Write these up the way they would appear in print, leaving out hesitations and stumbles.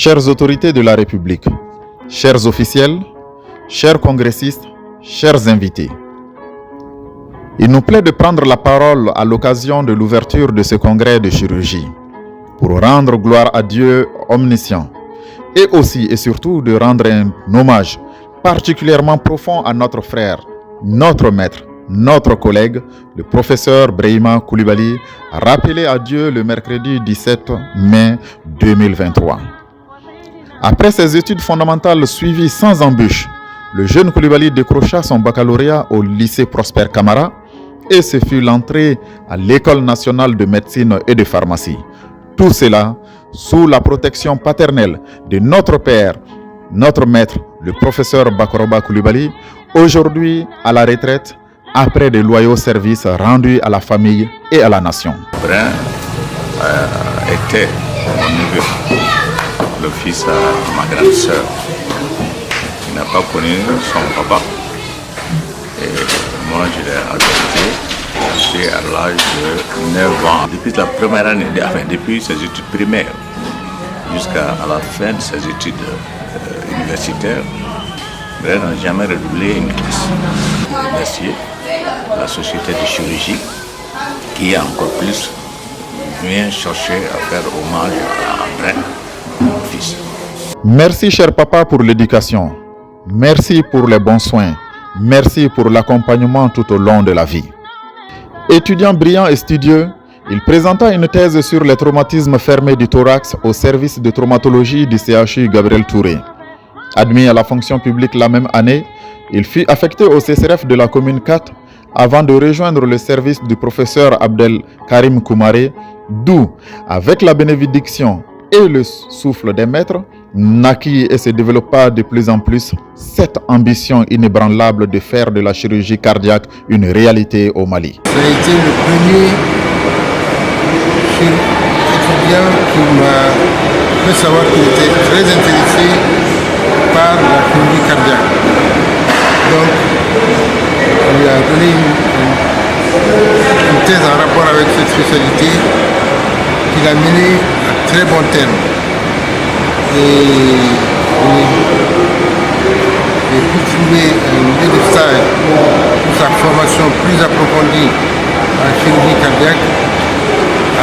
chères autorités de la République, chers officiels, chers congressistes, chers invités. Il nous plaît de prendre la parole à l'occasion de l'ouverture de ce congrès de chirurgie pour rendre gloire à Dieu omniscient et aussi et surtout de rendre un hommage particulièrement profond à notre frère, notre maître, notre collègue, le professeur Brahima Coulibaly, rappelé à Dieu le mercredi 17 mai 2023. Après ses études fondamentales suivies sans embûche, le jeune Coulibaly décrocha son baccalauréat au lycée Prosper Camara et ce fut l'entrée à l'École nationale de médecine et de pharmacie. Tout cela sous la protection paternelle de notre père, notre maître, le professeur Bakoroba Coulibaly, aujourd'hui à la retraite, après de loyaux services rendus à la famille et à la nation. Brin était mon neveu, le fils de ma grande sœur. Il n'a pas connu son papa. Et moi, je l'ai adopté à l'âge de 9 ans. Depuis la première année, depuis ses études primaires jusqu'à la fin de ses études universitaires, Brin n'a jamais redoublé une classe. Merci la société de chirurgie qui encore plus vient chercher à faire hommage à Brin, mon fils. Merci cher papa pour l'éducation. Merci pour les bons soins. Merci pour l'accompagnement tout au long de la vie. Étudiant brillant et studieux, il présenta une thèse sur les traumatismes fermés du thorax au service de traumatologie du CHU Gabriel Touré. Admis à la fonction publique la même année, il fut affecté au CCRF de la commune 4 avant de rejoindre le service du professeur Abdel Karim Koumaré, d'où, avec la bénédiction et le souffle des maîtres, naquit et se développa de plus en plus cette ambition inébranlable de faire de la chirurgie cardiaque une réalité au Mali. Ça a été le premier étudiant qui m'a fait savoir qu'il était très intéressé par la chirurgie cardiaque. Donc, on lui a donné une thèse en rapport avec cette spécialité qu'il a menée à très bon terme. Et pu trouver un lieu de stage pour sa formation plus approfondie en chirurgie cardiaque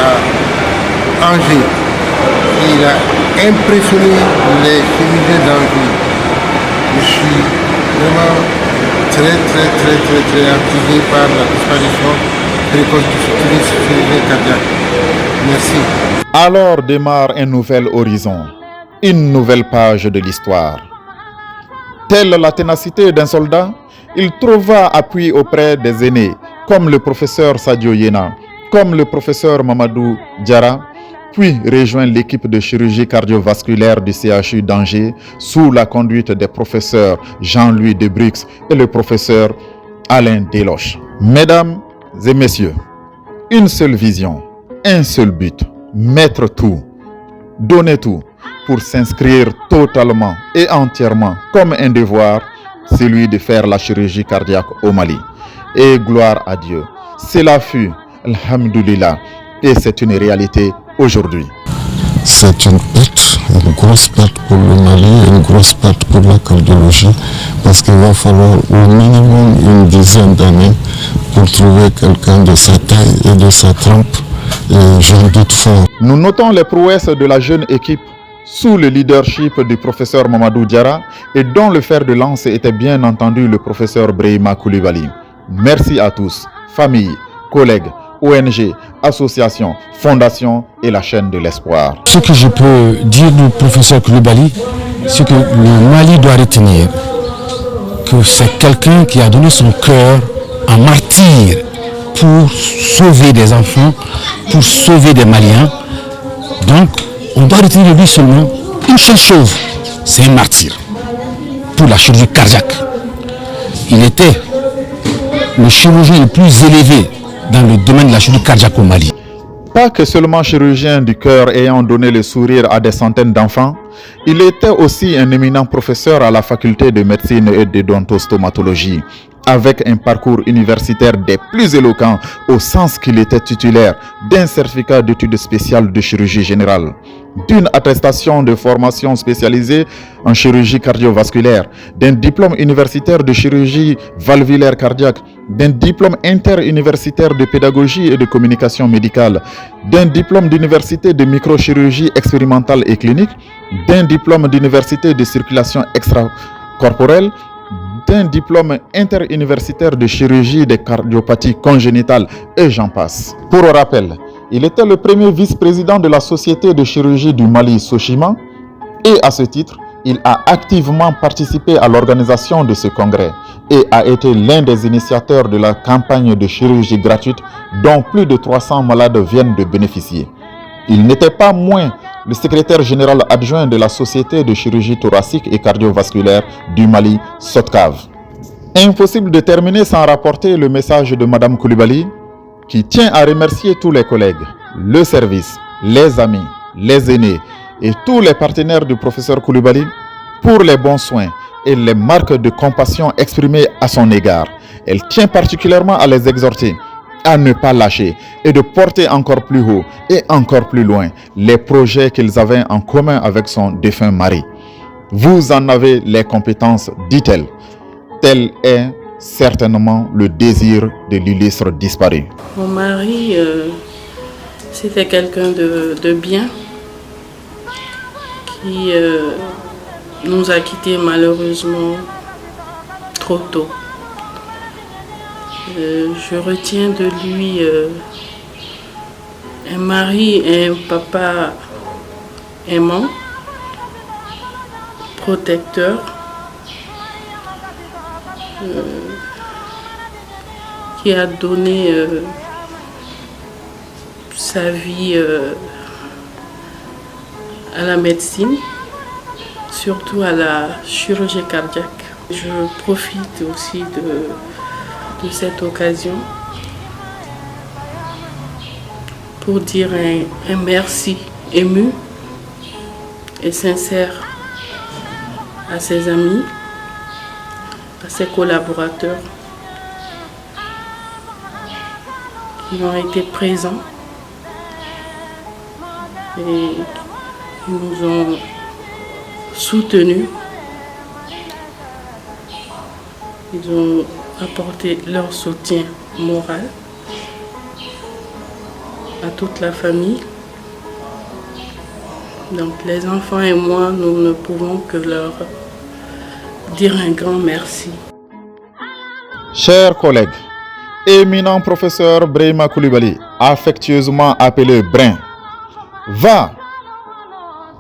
à Angers. Et il a impressionné les chirurgiens d'Angers. Je suis vraiment très intrigué par la disparition précoce du chirurgien cardiaque. Merci. Alors démarre un nouvel horizon, une nouvelle page de l'histoire. Telle la ténacité d'un soldat, il trouva appui auprès des aînés, comme le professeur Sadio Yena, comme le professeur Mamadou Diarra, puis rejoint l'équipe de chirurgie cardiovasculaire du CHU d'Angers sous la conduite des professeurs Jean-Louis Debrux et le professeur Alain Deloche. Mesdames et messieurs, une seule vision, un seul but, mettre tout, donner tout pour s'inscrire totalement et entièrement comme un devoir, celui de faire la chirurgie cardiaque au Mali. Et gloire à Dieu, cela fut, alhamdoulilah, et c'est une réalité aujourd'hui. C'est une grosse perte pour le Mali, une grosse perte pour la cardiologie, parce qu'il va falloir au minimum une dizaine d'années pour trouver quelqu'un de sa taille et de sa trempe, et j'en doute fort. Nous notons les prouesses de la jeune équipe sous le leadership du professeur Mamadou Diarra et dont le fer de lance était bien entendu le professeur Brahima Coulibaly. Merci à tous, familles, collègues, ONG, associations, fondations et la chaîne de l'espoir. Ce que je peux dire du professeur Coulibaly, c'est que le Mali doit retenir que c'est quelqu'un qui a donné son cœur en martyr pour sauver des enfants, pour sauver des Maliens. Donc, on doit retenir de lui seulement une seule chose, c'est un martyr pour la chirurgie cardiaque. Il était le chirurgien le plus élevé dans le domaine de la chirurgie cardiaque au Mali. Pas que seulement chirurgien du cœur ayant donné le sourire à des centaines d'enfants, il était aussi un éminent professeur à la faculté de médecine et de dentostomatologie, avec un parcours universitaire des plus éloquents au sens qu'il était titulaire d'un certificat d'études spéciales de chirurgie générale. d'une attestation de formation spécialisée en chirurgie cardiovasculaire, d'un diplôme universitaire de chirurgie valvulaire cardiaque, d'un diplôme interuniversitaire de pédagogie et de communication médicale, d'un diplôme d'université de microchirurgie expérimentale et clinique, d'un diplôme d'université de circulation extracorporelle, d'un diplôme interuniversitaire de chirurgie des cardiopathies congénitales et j'en passe. Pour rappel, il était le premier vice-président de la Société de chirurgie du Mali, Sochima, et à ce titre, il a activement participé à l'organisation de ce congrès et a été l'un des initiateurs de la campagne de chirurgie gratuite dont plus de 300 malades viennent de bénéficier. Il n'était pas moins le secrétaire général adjoint de la Société de chirurgie thoracique et cardiovasculaire du Mali, SOTCAV. Impossible de terminer sans rapporter le message de Mme Coulibaly, qui tient à remercier tous les collègues, le service, les amis, les aînés et tous les partenaires du professeur Coulibaly pour les bons soins et les marques de compassion exprimées à son égard. Elle tient particulièrement à les exhorter à ne pas lâcher et de porter encore plus haut et encore plus loin les projets qu'ils avaient en commun avec son défunt mari. Vous en avez les compétences, dit-elle. Tel est certainement le désir de l'illustre disparu. Mon mari, c'était quelqu'un de bien qui nous a quittés malheureusement trop tôt. Je retiens de lui un mari et un papa aimant, protecteur, qui a donné sa vie à la médecine, surtout à la chirurgie cardiaque. Je profite aussi de cette occasion pour dire un merci ému et sincère à ses amis, à ses collaborateurs qui ont été présents et qui nous ont soutenus. Ils ont apporté leur soutien moral à toute la famille. Donc les enfants et moi, nous ne pouvons que leur dire un grand merci. Chers collègues, éminent professeur Brahima Coulibaly, affectueusement appelé Brin, va,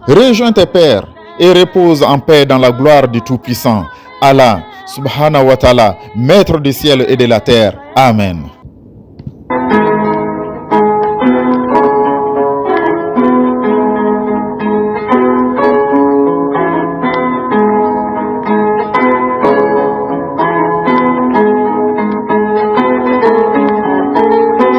rejoins tes pères et repose en paix dans la gloire du Tout-Puissant, Allah, subhanahu wa ta'ala, maître du ciel et de la terre. Amen.